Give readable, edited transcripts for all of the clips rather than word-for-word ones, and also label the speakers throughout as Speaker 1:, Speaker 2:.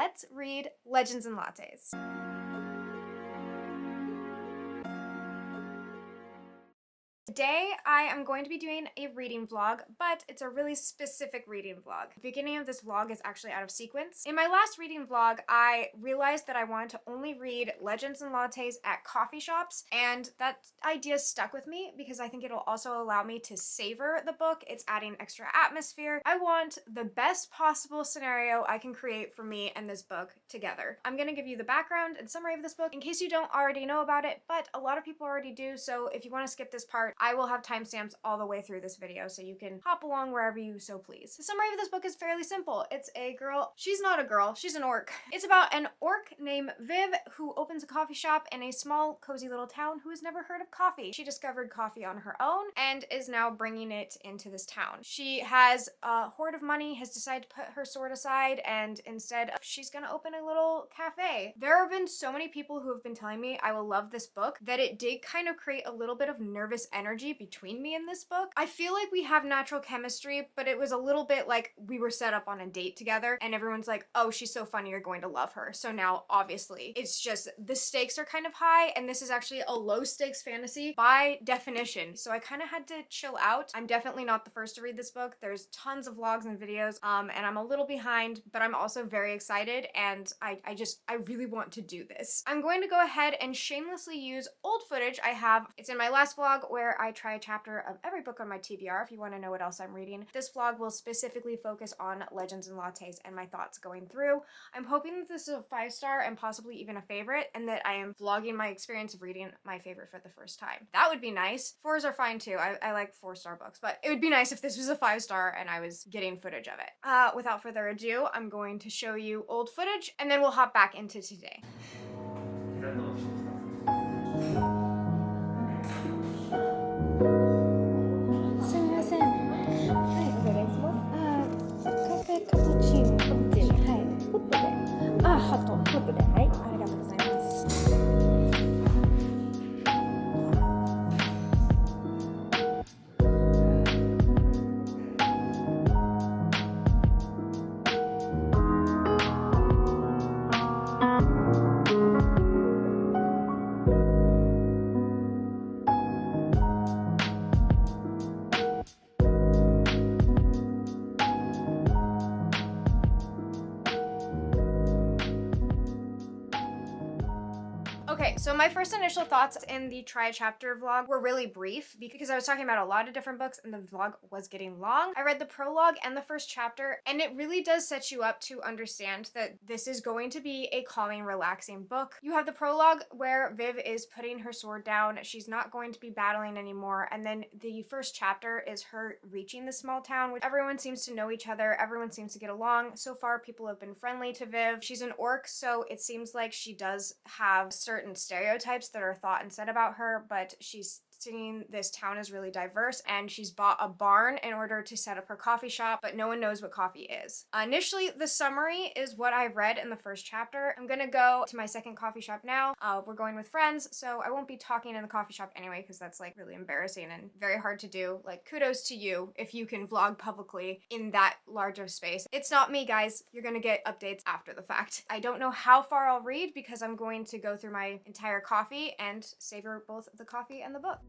Speaker 1: let's read Legends and Lattes. Today, I am going to be doing a reading vlog, but it's a really specific reading vlog. The beginning of this vlog is actually out of sequence. In my last reading vlog, I realized that I wanted to only read Legends and Lattes at coffee shops, and that idea stuck with me because I think it'll also allow me to savor the book. It's adding extra atmosphere. I want the best possible scenario I can create for me and this book together. I'm gonna give you the background and summary of this book in case you don't already know about it, but a lot of people already do, so if you want to skip this part, I will have timestamps all the way through this video so you can hop along wherever you so please. The summary of this book is fairly simple. It's a girl, she's not a girl, she's an orc. It's about an orc named Viv who opens a coffee shop in a small cozy little town who has never heard of coffee. She discovered coffee on her own and is now bringing it into this town. She has a hoard of money, has decided to put her sword aside, and instead she's gonna open a little cafe. There have been so many people who have been telling me I will love this book that it did kind of create a little bit of nervous energy between me and this book. I feel like we have natural chemistry, but it was a little bit like we were set up on a date together and everyone's like, oh, she's so funny, you're going to love her. So now obviously it's just the stakes are kind of high, and this is actually a low stakes fantasy by definition. So I kind of had to chill out. I'm definitely not the first to read this book. There's tons of vlogs and videos, and I'm a little behind, but I'm also very excited, and I really want to do this. I'm going to go ahead and shamelessly use old footage I have. It's in my last vlog where I try a chapter of every book on my TBR if you want to know what else I'm reading. This vlog will specifically focus on Legends and Lattes and my thoughts going through. I'm hoping that this is a 5-star and possibly even a favorite, and that I am vlogging my experience of reading my favorite for the first time. That would be nice. 4s are fine too. I like 4-star books, but it would be nice if this was a 5-star and I was getting footage of it. Without further ado, I'm going to show you old footage and then we'll hop back into today. Okay, so my first initial thoughts in the Try a Chapter vlog were really brief because I was talking about a lot of different books and the vlog was getting long. I read the prologue and the first chapter, and it really does set you up to understand that this is going to be a calming, relaxing book. You have the prologue where Viv is putting her sword down. She's not going to be battling anymore, and then the first chapter is her reaching the small town, which everyone seems to know each other. Everyone seems to get along. So far, people have been friendly to Viv. She's an orc, so it seems like she does have certain stereotypes that are thought and said about her, but she's seeing this town is really diverse, and she's bought a barn in order to set up her coffee shop, but no one knows what coffee is. Initially, the summary is what I read in the first chapter. I'm gonna go to my second coffee shop now. We're going with friends, so I won't be talking in the coffee shop anyway, because that's like really embarrassing and very hard to do. Like, kudos to you if you can vlog publicly in that large of space. It's not me, guys. You're gonna get updates after the fact. I don't know how far I'll read because I'm going to go through my entire coffee and savor both the coffee and the book.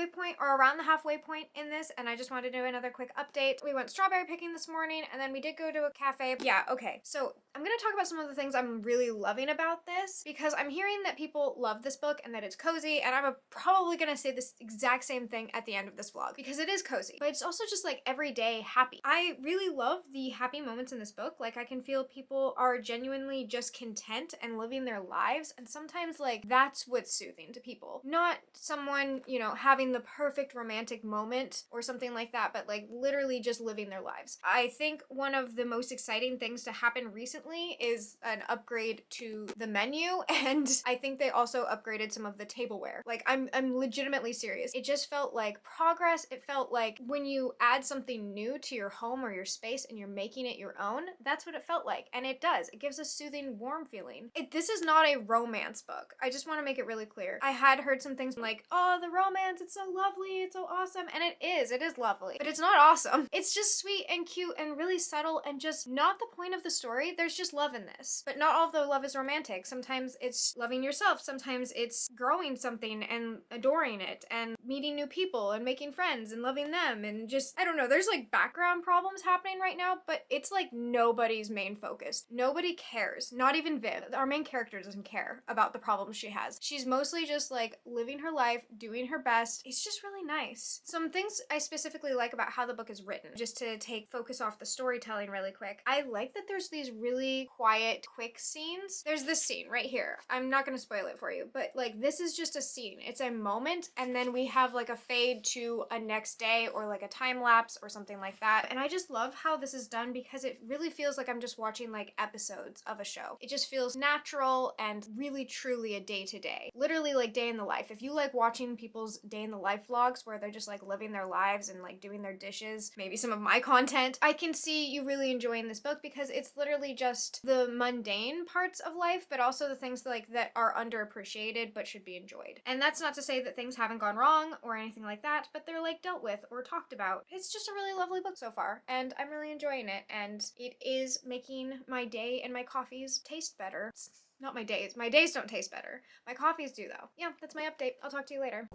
Speaker 1: halfway point, or around the halfway point in this, and I just wanted to do another quick update. We went strawberry picking this morning, and then we did go to a cafe. Yeah, okay. So I'm gonna talk about some of the things I'm really loving about this, because I'm hearing that people love this book and that it's cozy, and I'm probably gonna say this exact same thing at the end of this vlog, because it is cozy, but it's also just like everyday happy. I really love the happy moments in this book. Like, I can feel people are genuinely just content and living their lives, and sometimes like that's what's soothing to people. Not someone, you know, having the perfect romantic moment or something like that, but like literally just living their lives. I think one of the most exciting things to happen recently is an upgrade to the menu, and I think they also upgraded some of the tableware. Like, I'm legitimately serious. It just felt like progress. It felt like when you add something new to your home or your space and you're making it your own, that's what it felt like. And it does. It gives a soothing, warm feeling. This is not a romance book. I just want to make it really clear. I had heard some things like, oh, the romance, it's so lovely, it's so awesome. And it is lovely, but it's not awesome. It's just sweet and cute and really subtle and just not the point of the story. There's just love in this, but not all of the love is romantic. Sometimes it's loving yourself. Sometimes it's growing something and adoring it and meeting new people and making friends and loving them, and just, I don't know, there's like background problems happening right now, but it's like nobody's main focus. Nobody cares. Not even Viv. Our main character doesn't care about the problems she has. She's mostly just like living her life, doing her best. It's just really nice. Some things I specifically like about how the book is written, just to take focus off the storytelling really quick. I like that there's these really quiet, quick scenes. There's this scene right here. I'm not gonna spoil it for you, but like this is just a scene. It's a moment, and then we have like a fade to a next day or like a time lapse or something like that. And I just love how this is done, because it really feels like I'm just watching like episodes of a show. It just feels natural and really truly a day-to-day. Literally like day in the life. If you like watching people's day in the life vlogs where they're just like living their lives and like doing their dishes, maybe some of my content, I can see you really enjoying this book, because it's literally just the mundane parts of life, but also the things like that are underappreciated but should be enjoyed. And that's not to say that things haven't gone wrong or anything like that, but they're like dealt with or talked about. It's just a really lovely book so far, and I'm really enjoying it, and it is making my day and my coffees taste better. Not my days. My days don't taste better. My coffees do, though. Yeah, that's my update. I'll talk to you later.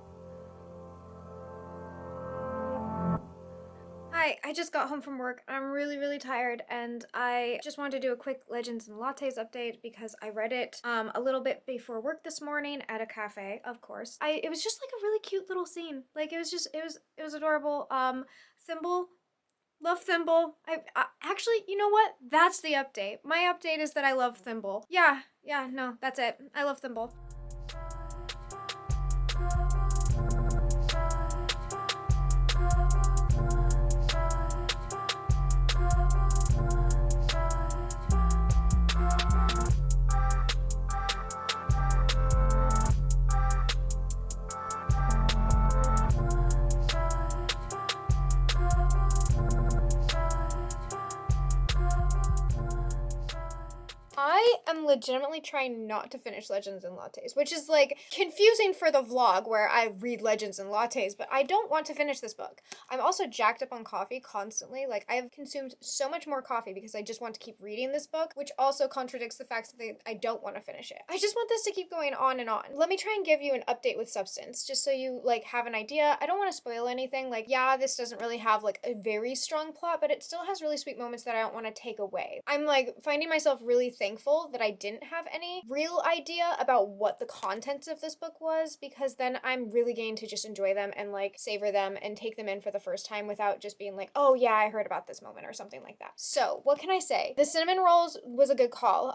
Speaker 1: Hi, I just got home from work. I'm really tired, and I just wanted to do a quick Legends and Lattes update because I read it a little bit before work this morning at a cafe, of course. It was just like a really cute little scene. Like, it was adorable. Thimble. Love Thimble. I actually, you know what? That's the update. My update is that I love Thimble. Yeah, no, that's it. I love Thimble. I am legitimately trying not to finish Legends and Lattes, which is like confusing for the vlog where I read Legends and Lattes, but I don't want to finish this book. I'm also jacked up on coffee constantly. Like, I have consumed so much more coffee because I just want to keep reading this book, which also contradicts the fact that I don't want to finish it. I just want this to keep going on and on. Let me try and give you an update with substance, just so you like have an idea. I don't want to spoil anything. Like, yeah, this doesn't really have like a very strong plot, but it still has really sweet moments that I don't want to take away. I'm like finding myself really thankful that I didn't have any real idea about what the contents of this book was, because then I'm really getting to just enjoy them and like savor them and take them in for the first time without just being like, oh yeah, I heard about this moment or something like that. So what can I say? The cinnamon rolls was a good call.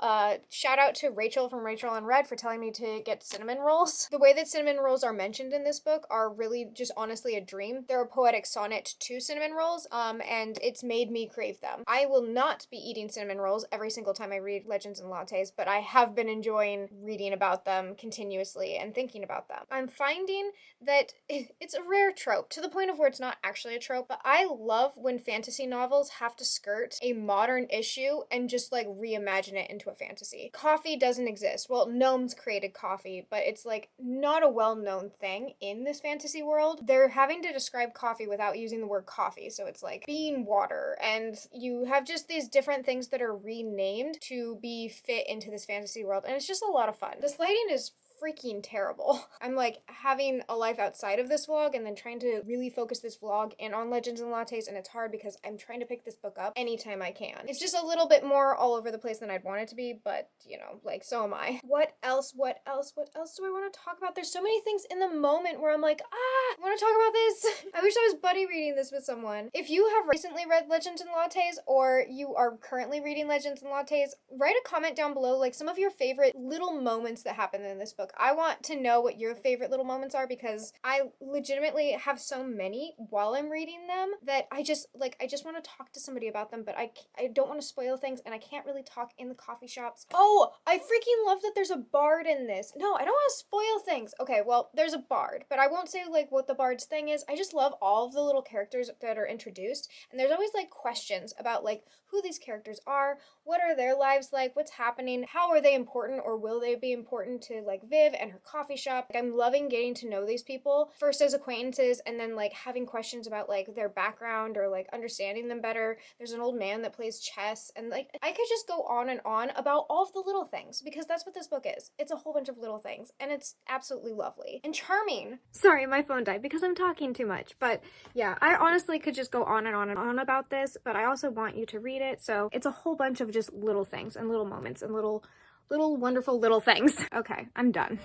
Speaker 1: Shout out to Rachel from Rachel and Red for telling me to get cinnamon rolls. The way that cinnamon rolls are mentioned in this book are really just honestly a dream. They're a poetic sonnet to cinnamon rolls, and it's made me crave them. I will not be eating cinnamon rolls every single time I read Legends and Lattes, but I have been enjoying reading about them continuously and thinking about them. I'm finding that it's a rare trope, to the point of where it's not actually a trope, but I love when fantasy novels have to skirt a modern issue and just like reimagine it into a fantasy. Coffee doesn't exist. Well, gnomes created coffee, but it's like not a well-known thing in this fantasy world. They're having to describe coffee without using the word coffee, so it's like bean water, and you have just these different things that are renamed to be fit into this fantasy world, and it's just a lot of fun. This lighting is freaking terrible. I'm like having a life outside of this vlog and then trying to really focus this vlog in on Legends and Lattes, and it's hard because I'm trying to pick this book up anytime I can. It's just a little bit more all over the place than I'd want it to be, but you know, like, so am I. What else do I want to talk about? There's so many things in the moment where I'm like, I want to talk about this. I wish I was buddy reading this with someone. If you have recently read Legends and Lattes, or you are currently reading Legends and Lattes, write a comment down below, like, some of your favorite little moments that happen in this book. I want to know what your favorite little moments are, because I legitimately have so many while I'm reading them that I just want to talk to somebody about them, but I don't want to spoil things, and I can't really talk in the coffee shops. Oh, I freaking love that there's a bard in this. No, I don't want to spoil things. Okay, well, there's a bard, but I won't say like what the bard's thing is. I just love all of the little characters that are introduced, and there's always like questions about like who these characters are, what are their lives like, what's happening, how are they important, or will they be important to like Viv and her coffee shop. Like, I'm loving getting to know these people first as acquaintances, and then like having questions about like their background or like understanding them better. There's an old man that plays chess, and like I could just go on and on about all of the little things, because that's what this book is. It's a whole bunch of little things, and it's absolutely lovely and charming. Sorry, my phone died because I'm talking too much, but yeah, I honestly could just go on and on and on about this, but I also want you to read it, so it's a whole bunch of just little things and little moments and little wonderful little things. Okay, I'm done.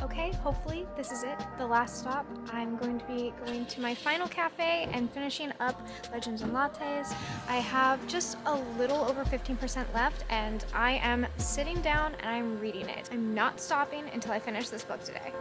Speaker 1: Okay, hopefully this is it, the last stop. I'm going to be going to my final cafe and finishing up Legends and Lattes. I have just a little over 15% left, and I am sitting down and I'm reading it. I'm not stopping until I finish this book today.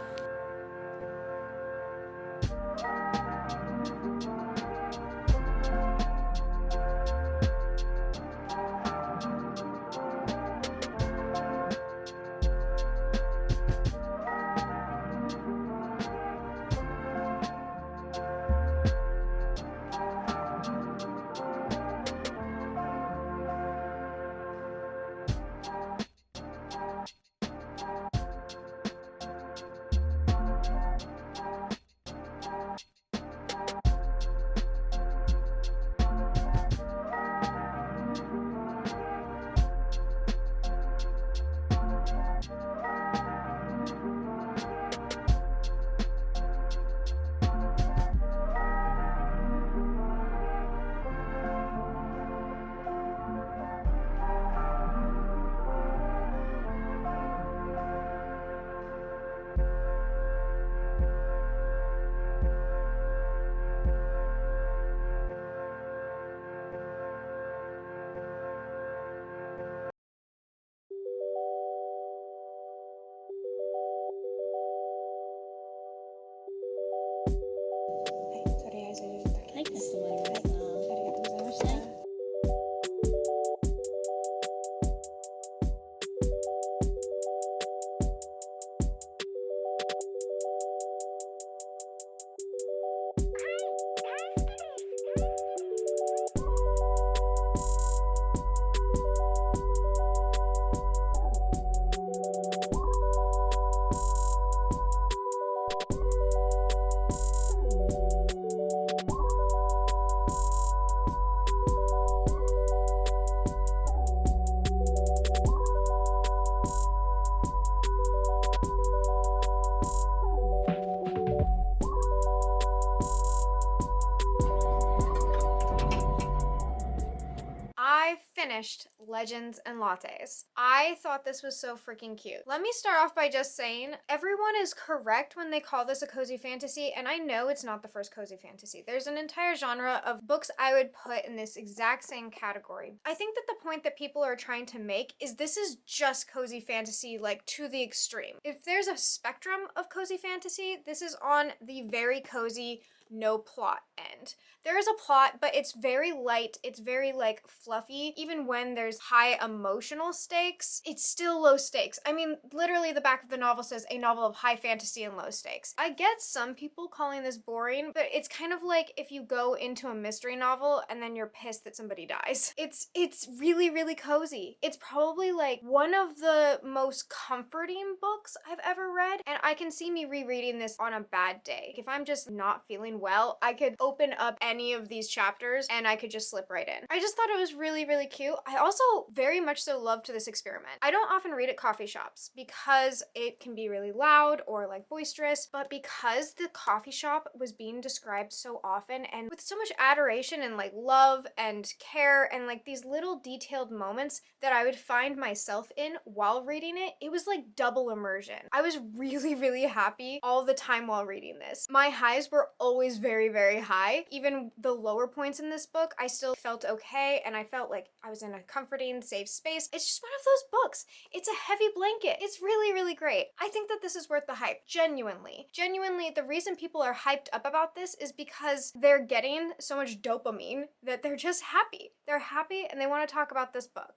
Speaker 1: I finished Legends and Lattes. I thought this was so freaking cute. Let me start off by just saying, everyone is correct when they call this a cozy fantasy, and I know it's not the first cozy fantasy. There's an entire genre of books I would put in this exact same category. I think that the point that people are trying to make is this is just cozy fantasy, like, to the extreme. If there's a spectrum of cozy fantasy, this is on the very cozy, no plot end. There is a plot, but it's very light, it's very like fluffy. Even when there's high emotional stakes, it's still low stakes. I mean, literally the back of the novel says a novel of high fantasy and low stakes. I get some people calling this boring, but it's kind of like if you go into a mystery novel and then you're pissed that somebody dies. It's really, really cozy. It's probably like one of the most comforting books I've ever read, and I can see me rereading this on a bad day. If I'm just not feeling well, I could open up any of these chapters and I could just slip right in. I just thought it was really, really cute. I also very much so loved this experiment. I don't often read at coffee shops because it can be really loud or like boisterous, but because the coffee shop was being described so often and with so much adoration and like love and care and like these little detailed moments that I would find myself in while reading it, it was like double immersion. I was really, really happy all the time while reading this. My highs were always very, very high. Even the lower points in this book, I still felt okay and I felt like I was in a comforting, safe space. It's just one of those books. It's a heavy blanket. It's really, really great. I think that this is worth the hype. Genuinely. Genuinely, the reason people are hyped up about this is because they're getting so much dopamine that they're just happy. They're happy and they want to talk about this book.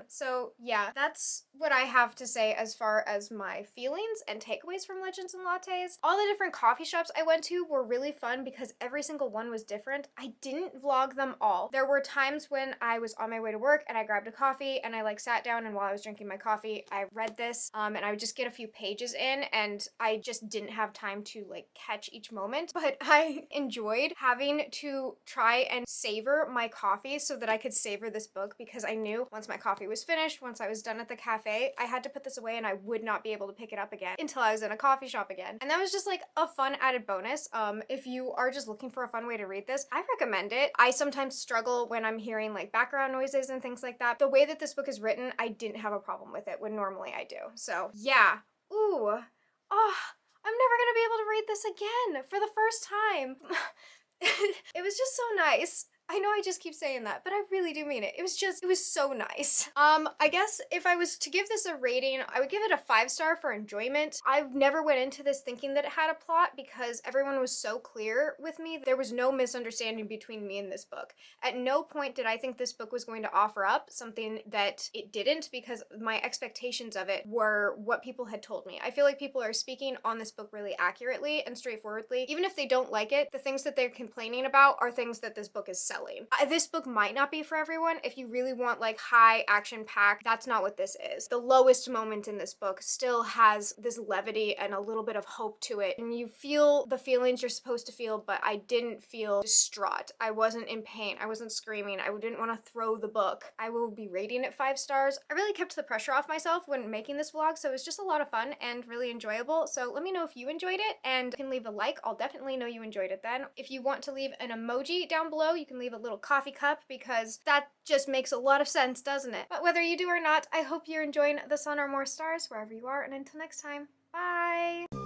Speaker 1: So yeah, that's what I have to say as far as my feelings and takeaways from Legends and Lattes. All the different coffee shops I went to were really fun because every single one was different. I didn't vlog them all. There were times when I was on my way to work and I grabbed a coffee and I like sat down, and while I was drinking my coffee, I read this and I would just get a few pages in, and I just didn't have time to like catch each moment, but I enjoyed having to try and savor my coffee so that I could savor this book, because I knew once my coffee was finished, once I was done at the cafe, I had to put this away and I would not be able to pick it up again until I was in a coffee shop again. And that was just like a fun added bonus. If you are just looking for a fun way to read this, I recommend it. I sometimes struggle when I'm hearing like background noises and things like that. The way that this book is written, I didn't have a problem with it when normally I do. So yeah. Ooh. Oh, I'm never gonna be able to read this again for the first time. It was just so nice. I know I just keep saying that, but I really do mean it. It was so nice. I guess if I was to give this a rating, I would give it a 5-star for enjoyment. I never went into this thinking that it had a plot because everyone was so clear with me. There was no misunderstanding between me and this book. At no point did I think this book was going to offer up something that it didn't, because my expectations of it were what people had told me. I feel like people are speaking on this book really accurately and straightforwardly. Even if they don't like it, the things that they're complaining about are things that this book is selling. This book might not be for everyone. If you really want like high action pack, that's not what this is. The lowest moment in this book still has this levity and a little bit of hope to it, and you feel the feelings you're supposed to feel, but I didn't feel distraught. I wasn't in pain. I wasn't screaming. I didn't want to throw the book. I will be rating it 5 stars. I really kept the pressure off myself when making this vlog, so it was just a lot of fun and really enjoyable. So let me know if you enjoyed it, and you can leave a like. I'll definitely know you enjoyed it then. If you want to leave an emoji down below, you can leave a little coffee cup, because that just makes a lot of sense, doesn't it? But whether you do or not, I hope you're enjoying the Sun or More Stars wherever you are, and until next time, bye!